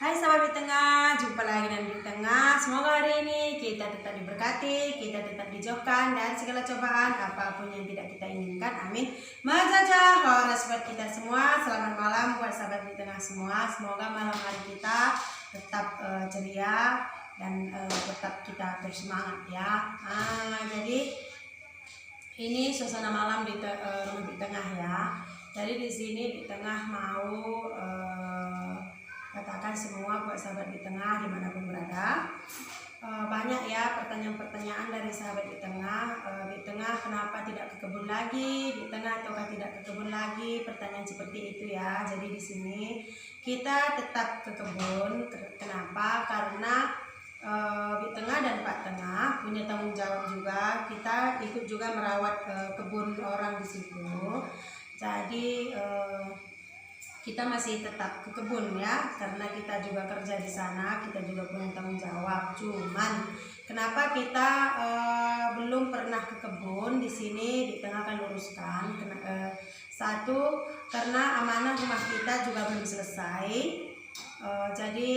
Hai sahabat di tengah, jumpa lagi dan di tengah. Semoga hari ini kita tetap diberkati, kita tetap dijauhkan dari segala cobaan apapun yang tidak kita inginkan. Amin. Majajah horas buat kita semua. Selamat malam buat sahabat di tengah semua. Semoga malam hari kita tetap ceria dan tetap kita bersemangat ya. Jadi ini suasana malam di rumah di tengah ya. Jadi di sini di tengah mau katakan semua buat sahabat di tengah dimanapun berada, banyak ya pertanyaan-pertanyaan dari sahabat di tengah kenapa tidak ke kebun lagi, di tengah ataukah tidak ke kebun lagi, pertanyaan seperti itu ya. Jadi di sini kita tetap ke kebun. Kenapa? Karena di tengah dan Pak Tengah punya tanggung jawab juga, kita ikut juga merawat kebun orang di situ. Jadi kita masih tetap ke kebun ya, karena kita juga kerja di sana, kita juga punya tanggung jawab. Cuman kenapa kita belum pernah ke kebun di sini di tengah akan luruskan. Satu, karena amanah rumah kita juga belum selesai. Jadi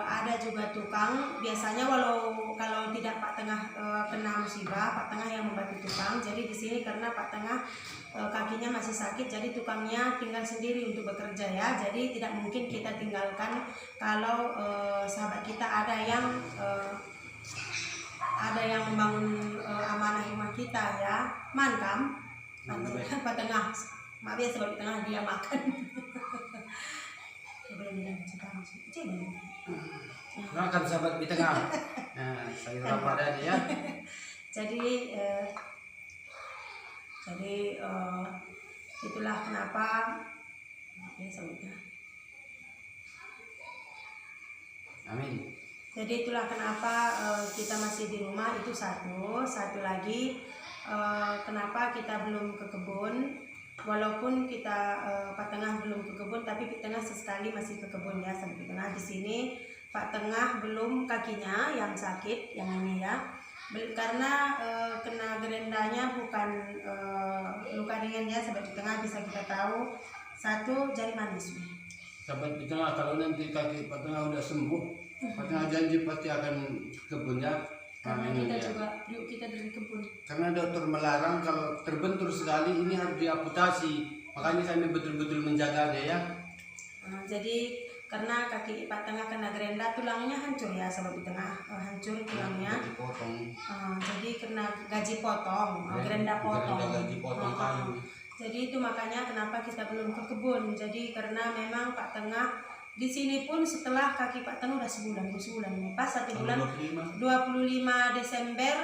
ada juga tukang. Biasanya kalau tidak Pak Tengah kena musibah, Pak Tengah yang membantu tukang. Jadi di sini karena Pak Tengah kakinya masih sakit, jadi tukangnya tinggal sendiri untuk bekerja ya. Jadi tidak mungkin kita tinggalkan kalau sahabat kita ada yang membangun amanah rumah kita ya. Mantap. Pak Tengah, maaf ya sahabat Tengah, dia makan. Makan sahabat di tengah. Nah, sayur apa ada ya? Jadi itulah kenapa ya sahabatnya. Amin. Jadi itulah kenapa kita masih di rumah, itu satu lagi kenapa kita belum ke kebun. Walaupun kita Pak Tengah belum ke kebun, tapi Pak Tengah sesekali masih ke kebun ya. Sampai Tengah di sini Pak Tengah belum kakinya yang sakit, yang ini ya. Karena kena gerendanya bukan luka ringan ya, sahabat di tengah bisa kita tahu. Satu, jari manis. Sahabat di tengah, kalau nanti kaki Pak Tengah udah sembuh, Pak Tengah janji pasti akan ke kebunnya. Karena kita juga yuk kita dari kebun. Karena dokter melarang kalau terbentur sekali ini harus diamputasi. Makanya kami betul-betul menjaganya ya. Jadi karena kaki Pak Tengah kena gerenda, tulangnya hancur ya sahabat di tengah, hancur tulangnya. Jadi kena gaji potong, gerenda potong. Jadi itu makanya kenapa kita belum ke kebun. Jadi karena memang Pak Tengah di sini pun setelah kaki Pak Tengah udah sebulan pas 1 bulan 25 Desember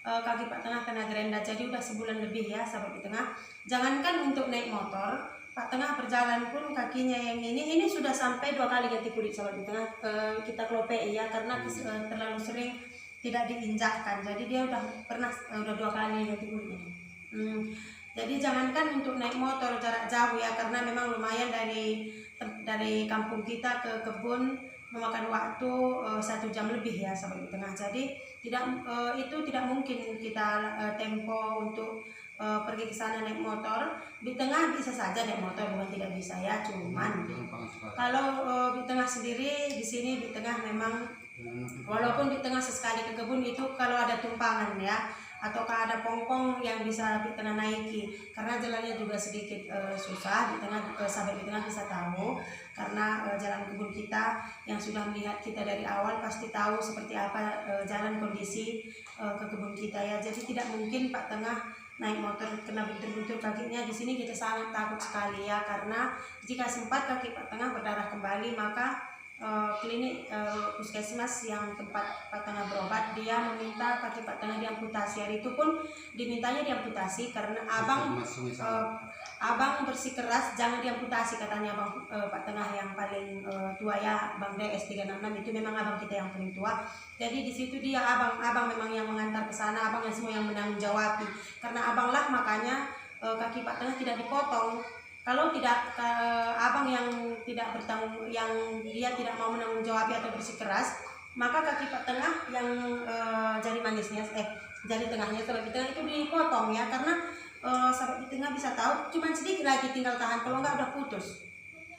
kaki Pak Tengah kena gerenda, jadi udah sebulan lebih ya sahabat di tengah. Jangankan untuk naik motor, Pak Tengah berjalan pun kakinya yang ini sudah sampai 2 kali ganti kulit sahabat di tengah. Kita kelopei ya karena terlalu sering tidak diinjakkan, jadi dia udah 2 kali ganti kulitnya. Jadi jangankan untuk naik motor jarak jauh ya, karena memang lumayan dari kampung kita ke kebun memakan waktu 1 jam lebih ya sahabat di tengah. Jadi itu tidak mungkin kita tempo untuk pergi ke sana naik motor. Di tengah bisa saja naik motor, bukan tidak bisa ya. Cuman kalau di tengah sendiri di sini di tengah memang walaupun di tengah sesekali ke kebun itu kalau ada tumpangan ya, ataukah ada pongpong yang bisa di tengah naiki, karena jalannya juga sedikit susah. Di tengah sahabat di tengah bisa tahu, karena jalan kebun kita yang sudah melihat kita dari awal pasti tahu seperti apa jalan kondisi ke kebun kita ya. Jadi tidak mungkin Pak Tengah naik motor kena bentur-bentur kakinya. Di sini kita sangat takut sekali ya, karena jika sempat kaki Pak Tengah berdarah kembali, maka klinik puskesmas yang tempat Pak Tengah berobat, dia meminta kaki Pak Tengah diamputasi. Hari itu pun dimintanya diamputasi karena abang bersikeras jangan diamputasi, katanya abang Pak Tengah yang paling tua ya, Bang DS 366 itu memang abang kita yang paling tua. Jadi di situ dia abang memang yang mengantar ke sana, abang yang semua yang menanggung jawab. Karena abang lah makanya kaki Pak Tengah tidak dipotong. Kalau tidak abang yang tidak bertanggung, yang dia tidak mau menanggung jawab atau bersikeras, maka kaki Pak Tengah yang jari manisnya jari tengahnya sahabat di tengah itu dipotong ya, karena sahabat di tengah bisa tahu cuma sedikit lagi tinggal tahan, kalau enggak udah putus.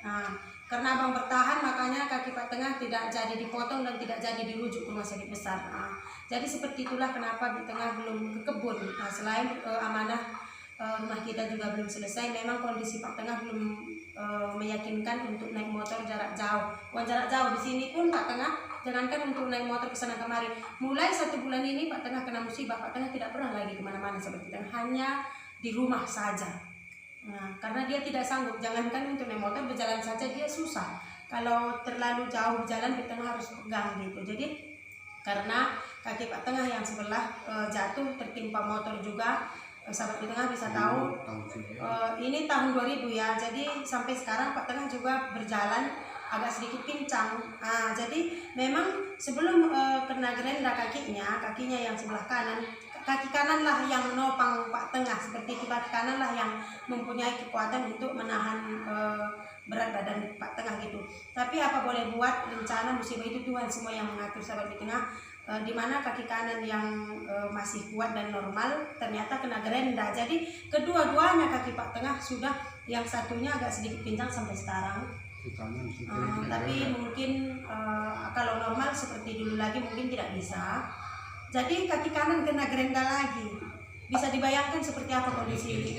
Nah, karena abang bertahan makanya kaki Pak Tengah tidak jadi dipotong dan tidak jadi dirujuk ke rumah sakit besar. Nah, jadi seperti itulah kenapa Pak Tengah belum ke kebun. Nah, selain amanah rumah kita juga belum selesai, memang kondisi Pak Tengah belum meyakinkan untuk naik motor jarak jauh. Jarak jauh di sini pun Pak Tengah jangankan untuk naik motor ke sana kemari. Mulai 1 bulan ini Pak Tengah kena musibah, Pak Tengah tidak pernah lagi kemana-mana seperti itu, hanya di rumah saja. Nah, karena dia tidak sanggup, jangankan untuk naik motor, berjalan saja dia susah. Kalau terlalu jauh berjalan Pak Tengah harus pegang gitu. Jadi karena kaki Pak Tengah yang sebelah jatuh tertimpa motor juga. Sahabat Di Tengah bisa tahu ini tahun 2000 ya, jadi sampai sekarang Pak Tengah juga berjalan agak sedikit pincang. Jadi memang sebelum kena gerenda kakinya yang sebelah kanan, kaki kanan lah yang menopang Pak Tengah, seperti itu. Kaki kanan lah yang mempunyai kekuatan untuk menahan berat badan Pak Tengah gitu. Tapi apa boleh buat, rencana musibah itu Tuhan semua yang mengatur, sahabat Di Tengah. Di mana kaki kanan yang masih kuat dan normal ternyata kena gerenda. Jadi kedua-duanya kaki Pak Tengah sudah, yang satunya agak sedikit pincang sampai sekarang. Tapi mungkin kalau normal seperti dulu lagi mungkin tidak bisa. Jadi kaki kanan kena gerenda lagi. Bisa dibayangkan seperti apa kondisi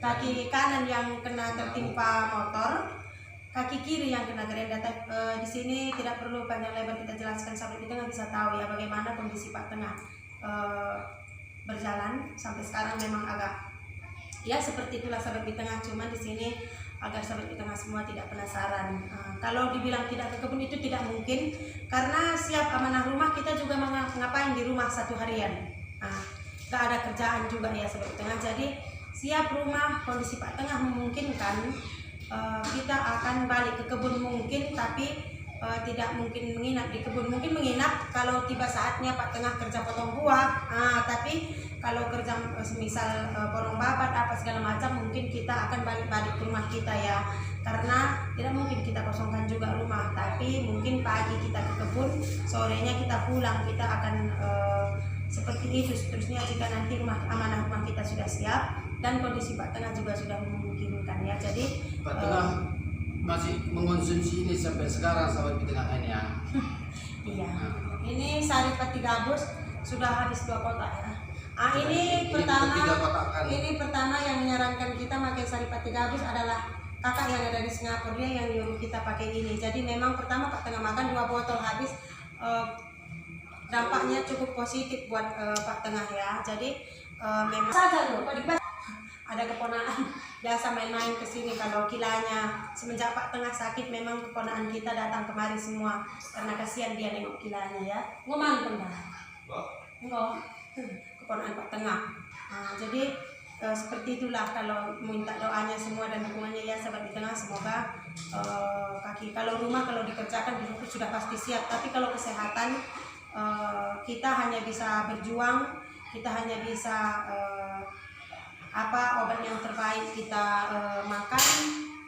kaki kanan yang kena tertimpa motor, kaki kiri yang kena gerenda. Di sini tidak perlu panjang lebar kita jelaskan, sahabat Di Tengah bisa tahu ya bagaimana kondisi Pak Tengah berjalan sampai sekarang. Memang agak ya seperti itulah sahabat Di Tengah. Cuma di sini agar sahabat Di Tengah semua tidak penasaran. Kalau dibilang tidak ke kebun itu tidak mungkin, karena siap amanah rumah kita juga ngapain di rumah 1 harian. Gak ada kerjaan juga ya sahabat Di Tengah. Jadi siap rumah, kondisi Pak Tengah memungkinkan, kita akan balik ke kebun mungkin, tapi tidak mungkin menginap di kebun. Mungkin menginap kalau tiba saatnya Pak Tengah kerja potong buah. Tapi kalau kerja semisal porong babat apa segala macam, mungkin kita akan balik-balik ke rumah kita ya, karena tidak mungkin kita kosongkan juga rumah. Tapi mungkin pagi kita ke kebun, sorenya kita pulang. Kita akan seperti itu seterusnya jika nanti amanah rumah kita sudah siap dan kondisi Pak Tengah juga sudah memungkinkan ya. Jadi Pak Tengah masih mengkonsumsi ini sampai sekarang, sahabat Di Tengah ini ya. Iya. Ini sari pati gabus sudah habis 2 kotak ya. Ini pertama yang menyarankan kita pakai sari pati gabus adalah kakak yang ada di Singapura, dia yang nyuruh kita pakai ini. Jadi memang pertama Pak Tengah makan 2 botol habis. Dampaknya cukup positif buat Pak Tengah ya. Jadi memang saja loh, ada keponaan biasa main-main ke sini kalau kilanya. Semenjak Pak Tengah sakit memang keponaan kita datang kemari semua karena kasihan dia nengok kilanya ya. Ngomong pun dah. Enggak. Keponaan Pak Tengah. Jadi seperti itulah, kalau minta doanya semua dan dukungannya ya sahabat Di Tengah. Semoga kaki, kalau rumah kalau dikerjakan sudah pasti siap, tapi kalau kesehatan kita hanya bisa berjuang, kita hanya bisa obat yang terbaik kita makan,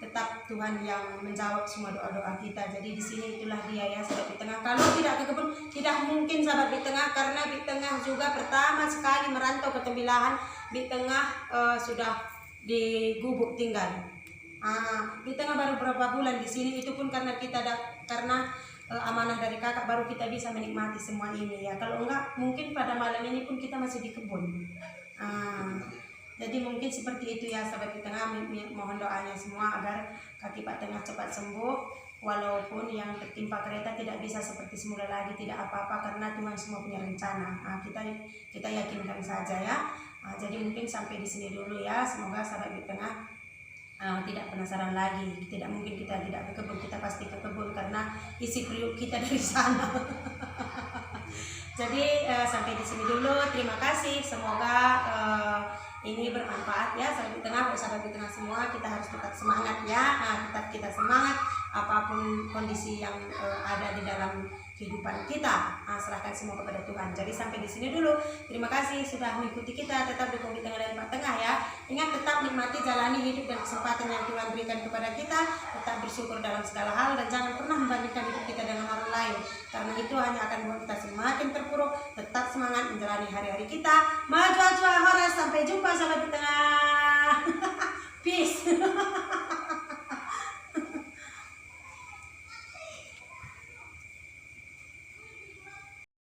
tetap Tuhan yang menjawab semua doa-doa kita. Jadi di sini itulah dia ya sahabat Di Tengah. Kalau tidak ke kebun tidak mungkin sahabat Di Tengah, karena Di Tengah juga pertama sekali merantau ke Tembilahan, Di Tengah sudah di Gubuk tinggal. Di Tengah baru berapa bulan di sini, itu pun karena kita karena amanah dari kakak baru kita bisa menikmati semua ini ya. Kalau enggak mungkin pada malam ini pun kita masih di kebun. Jadi mungkin seperti itu ya sahabat Di Tengah. Mohon doanya semua agar kaki Pak Tengah cepat sembuh, walaupun yang tertimpa kereta tidak bisa seperti semula lagi, tidak apa-apa karena Tuhan semua punya rencana. Kita yakinkan saja ya. Jadi mungkin sampai di sini dulu ya. Semoga sahabat Di Tengah tidak penasaran lagi. Tidak mungkin kita tidak ke kebun, kita pasti ke kebun karena isi periuk kita dari sana. Jadi sampai di sini dulu. Terima kasih. Semoga ini bermanfaat ya sahabat Di Tengah. Sahabat Di Tengah semua, kita harus tetap semangat ya. Tetap kita semangat apapun kondisi yang ada di dalam kehidupan kita. Serahkan semua kepada Tuhan. Jadi sampai di sini dulu. Terima kasih sudah mengikuti kita. Tetap dukung Di Tengah dan Pak Tengah ya. Ingat, tetap nikmati jalani hidup dan kesempatan yang Tuhan berikan kepada kita. Tetap bersyukur dalam segala hal dan jangan pernah membandingkan hidup kita dengan orang lain, karena itu hanya akan membuat kita semakin terpuruk. Tetap semangat menjalani hari-hari kita. Maju horas, sampai jumpa sahabat Di Tengah. Peace.